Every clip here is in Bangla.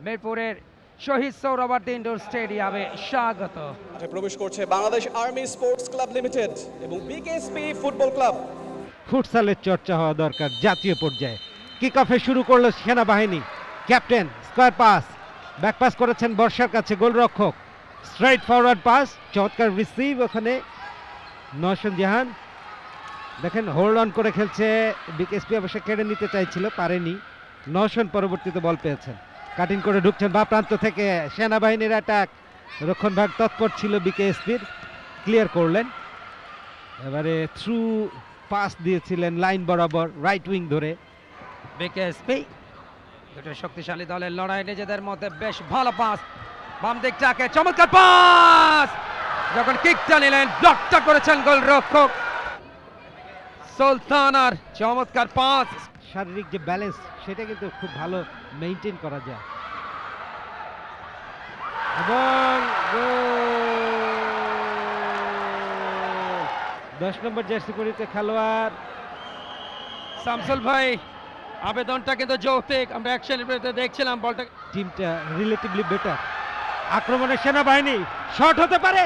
মিরপুরের শহীদ সোহরাওয়ার্দী ইনডোর স্টেডিয়ামে স্বাগত। প্রবেশ করছে Bangladesh army sports club limited এবং বিকেএসপি ফুটবল ক্লাব। ফুটসালের চর্চা হওয়া দরকার জাতীয় পর্যায়ে। কিক অফে শুরু করলো সেনাবাহিনী। Captain square pass, back pass করেছেন বর্ষার কাছে গোলরক্ষক। স্ট্রেট ফরওয়ার্ড পাস, চমৎকার রিসিভ ওখানে নওশন জাহান। দেখেন হোল্ড অন করে খেলছে বিকেএসপি, অবশ্য কেড়ে নিতে চাইছিল, পারেনি। নওশন পরবর্তীতে বল পেয়েছেন, কাটিং করে ঢুকছেন বা প্রান্ত থেকে। সেনাবাহিনীর অ্যাটাক, রক্ষণভাগ তৎপর ছিল বিকেএসপির, ক্লিয়ার করলেন। এবারে থ্রু পাস দিয়েছিলেন লাইন বরাবর রাইট উইং ধরে। বিকেএসপি দুটো শক্তিশালী দলের লড়াই, নিজেদের মধ্যে বেশ ভালো পাস, বাম দিকটাকে চমৎকার পাস, যখন কিকটা নিলেন ব্লকটা করেছেন গোলরক্ষক সুলতানার। চমৎকার পাস, শারীরিক যে ব্যালেন্স সেটা কিন্তু খুব ভালো মেইনটেইন করা যায়। এবং 10 নম্বর জার্সি পরিহিত খেলোয়াড় শামসুল ভাই, আবেদনটা কিন্তু যৌক্তিক। আমরা অ্যাকশনের বিরুদ্ধে দেখছিলাম বলটা। টিমটা রিলেটিভলি বেটার। আক্রমণে সেনাবাহিনী, শট হতে পারে,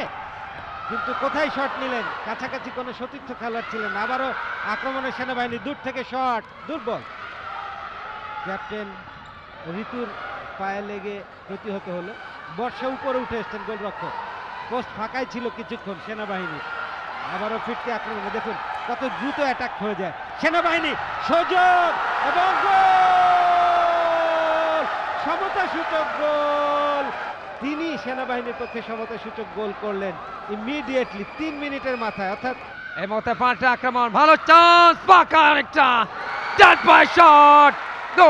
কিন্তু কোথায় শট নিলেন? কাছাকাছি কোনো সতীর্থ খেলোয়াড় ছিলেন। আবারও আক্রমণে সেনাবাহিনী, দূর থেকে শট, দুর্বল। ক্যাপ্টেন ঋতুর পায়ে লেগে প্রতিহত হলো। বর্ষা উপরে উঠে এসছেন গোলরক্ষক, পোস্ট ফাঁকাই ছিল কিছুক্ষণ সেনাবাহিনী। আবারও ফিরতে আক্রমণে, দেখুন কত দ্রুত অ্যাটাক হয়ে যায় সেনাবাহিনী। সুযোগ এবং গোল, সমতা সূচক গোল। তিনি সেনাবাহিনীর পক্ষে সমতা সূচক গোল করলেন ইমিডিয়েটলি 3 মিনিটের মাথায়। অর্থাৎ এই মুহূর্তে পাল্টা আক্রমণ, ভালো চান্স, পাকা একটা ডান পায়ে শট, গোল।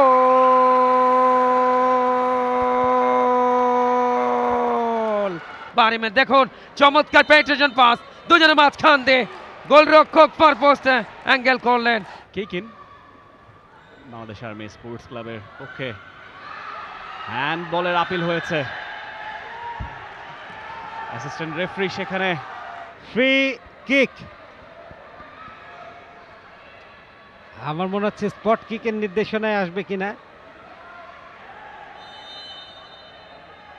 বারিমে দেখুন চমৎকার পেনিট্রেশন পাস, দুজনের মাঝখান দিয়ে গোলরক্ষক ফার পোস্টে অ্যাঙ্গেল করলেন। কিকিন বাংলাদেশ আর্মি স্পোর্টস ক্লাবের পক্ষে হ্যান্ড বলের আপিল হয়েছে। অ্যাসিস্ট্যান্ট রেফারি সেখানে ফ্রি কিক। আমার মনে হচ্ছে স্পট কিকের নির্দেশনায় আসবে কিনা।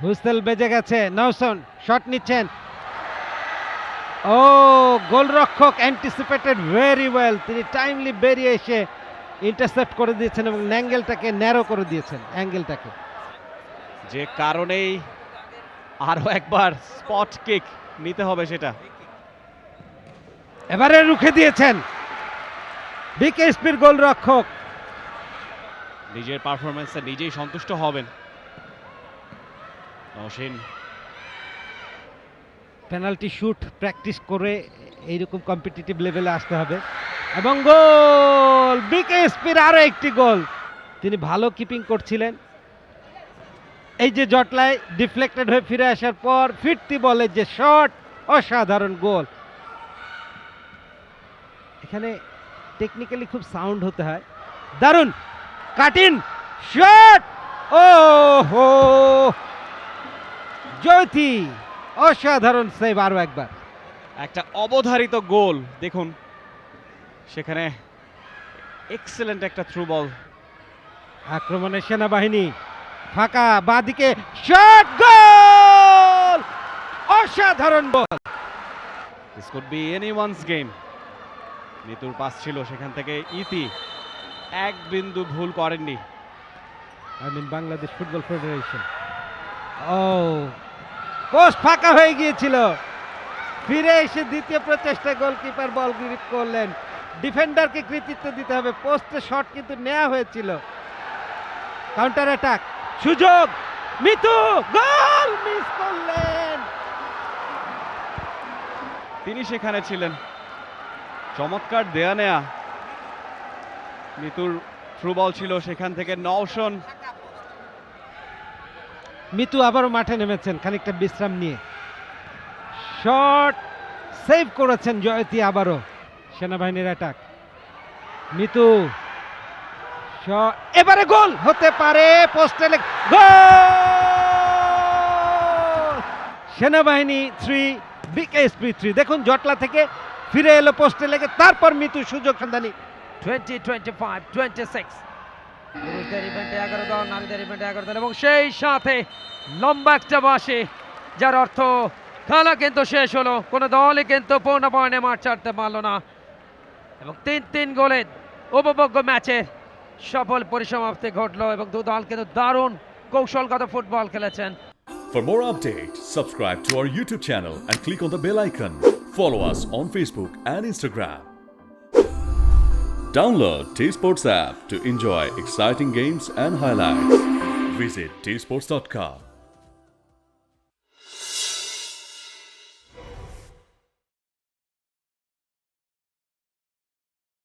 হুইসেল বেজে গেছে, নওশন শট নিচ্ছেন। ও, গোলরক্ষক অ্যান্টিসিপেটেড ভেরি ওয়েল, তিনি টাইমলি বেরিয়ে এসে ইন্টারসেপ্ট করে দিয়েছেন এবং অ্যাঙ্গেলটাকে ন্যারো করে দিয়েছেন, অ্যাঙ্গেলটাকে। যে কারণেই আরো একবার স্পট কিক নিতে হবে সেটা। এবারে রুখে দিয়েছেন বিকেএসপির গোলরক্ষক। নিজের পারফরম্যান্সে নিজেই সন্তুষ্ট হবেন নওশিন। পেনাল্টি শুট প্র্যাকটিস করে এইরকম কম্পিটিটিভ লেভেলে আসতে হবে। এবং গোল, বিকেএসপির আরো একটি গোল। তিনি ভালো কিপিং করছিলেন। এই যে জটলায় ডিফ্লেক্টেড হয়ে ফিরে আসার পর ফিরতি বলে যে শট, অসাধারণ গোল। এখানে টেকনিক্যালি খুব সাউন্ড হতে হয়। দারুণ কাটিং শট, ও হো, জ্যোতি অসাধারণ সেভ। আরো একবার একটা অবধারিত গোল দেখুন সেখানে, এক্সেলেন্ট একটা থ্রু বল। আক্রমণে সেনাবাহিনী, ফাঁকা বাঁদিকে শট, গোল, অসাধারণ ball. This could be anyone's game. নিতুর পাস ছিল, সেখান থেকে ইতি এক বিন্দু ভুল করেননি। Bangladesh football federation. ও, পোস্ট ফাঁকা হয়ে গিয়েছিল, ফিরে এসে দ্বিতীয় প্রচেষ্টায় গোলকিপার বল গ্রিপ করলেন। ডিফেন্ডারকে কৃতিত্ব দিতে হবে, পোস্টে শট কিন্তু নেওয়া হয়েছিল। কাউন্টার অ্যাটাক, সুযোগ, মিতু গোল মিস করলেন। তিনি সেখানে ছিলেন, চমৎকার দেয়া নেয়া। মিতুর থ্রু বল ছিল, সেখান থেকে নওশন। মিতু আবারও মাঠে নেমেছেন খানিকটা বিশ্রাম নিয়ে। শট সেভ করেছেন জয়তী। আবারও সেনাবাহিনীর অ্যাটাক, মিতু এবারে গোল হতে পারে, পোস্টে গোল। সেনাবাহিনী 3, বিকেএসপি 3। দেখুন জটলা থেকে ফিরে এলো পোস্টে লেগে, তারপর মিতু সুযোগ সন্ধানী। 20-25-26 পুরুষদের ইভেন্টে 11 দল, নারীদের ইভেন্টে 11 দল এবং সেই সাথে লম্বা একটা বাঁশি, যার অর্থ খেলা কিন্তু শেষ হলো। কোনো দলই কিন্তু পূর্ণ পয়েন্টে মাঠ ছাড়তে পারলো না এবং 3-3 গোলে উপভোগ্য ম্যাচের সফল পরিসমাপ্তি ঘটলো এবং দু দল কিন্তু দারুণ কৌশলগত ফুটবল খেলেছেন। For more updates, subscribe to our YouTube channel and click on the bell icon. Follow us on Facebook and Instagram. Download T-Sports app to enjoy exciting games and highlights. Visit tsports.com.